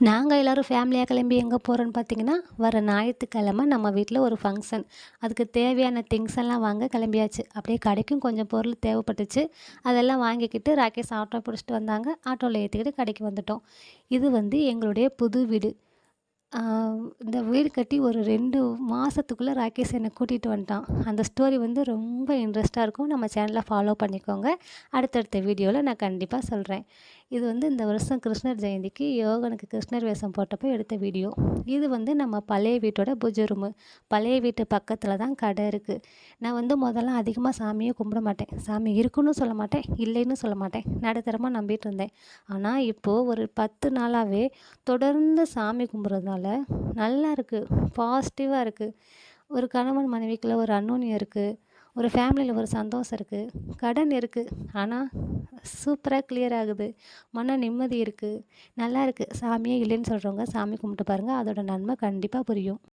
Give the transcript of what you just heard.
நாங்க எல்லாரும் ஃபேமிலியா கிளம்பி எங்க போறோம்ன்னு பார்த்தீங்கன்னா, வர ஞாயித்துக்கிழமை நம்ம வீட்ல ஒரு ஃபங்ஷன். அதுக்கு தேவையான திங்ஸ் எல்லாம் வாங்க கிளம்பியாச்சு. அப்படியே கடைக்கும் கொஞ்சம் பொருள் தேவைப்பட்டுச்சு. அதெல்லாம் வாங்கிக்கிட்டு ராகேஷ் ஆட்டோ பிடிச்சிட்டு வந்தாங்க. ஆட்டோல ஏத்திக்கிட்டு கடைக்கு வந்துட்டோம். இது வந்து எங்களுடைய புது வீடு. ஆ இந்த வீடு கட்டி ஒரு 2 மாசத்துக்குள்ள ராகேஷ் என்ன கூட்டிட்டு வந்துட்டான். அந்த ஸ்டோரி வந்து ரொம்ப இன்ட்ரெஸ்ட்டா இருக்கும். நம்ம சேனல ஃபாலோ பண்ணிக்கோங்க. அடுத்தடுத்த வீடியோல நான் கண்டிப்பா சொல்றேன். இது வந்து இந்த வருஷம் கிருஷ்ணர் ஜெயந்திக்கு யோகனுக்கு கிருஷ்ணர் வேஷம் போட்டப்போ எடுத்த வீடியோ. இது வந்து நம்ம பழைய வீட்டோட பூஜை ரூமு. பழைய வீட்டு பக்கத்துல தான் கடை இருக்கு. நான் வந்து முதல்ல அதிகமா சாமியே கும்பிட மாட்டேன். சாமி இருக்குன்னு சொல்ல மாட்டேன், இல்லைன்னு சொல்ல மாட்டேன். நடுத்தரமா நம்பிட்டு இருந்தேன். ஆனா இப்போ ஒரு 10 நாளாவே தொடர்ந்து சாமி கும்பிட்றதுனால நல்லா இருக்கு. பாசிட்டிவா இருக்கு. ஒரு கணவன் மனைவிக்குள்ள ஒரு அந்யோன்யம் இருக்கு. ஒரு ஃபேமிலியில ஒரு சந்தோஷம் இருக்கு. கடன் இருக்கு. ஆனா சூப்பரா கிளியர் ஆகுது. மன நிம்மதி இருக்கு. நல்லா இருக்கு. சாமியே இல்லைன்னு சொல்றவங்க சாமி கும்பிட்டு பாருங்க. அதோட நன்மை கண்டிப்பா புரியும்.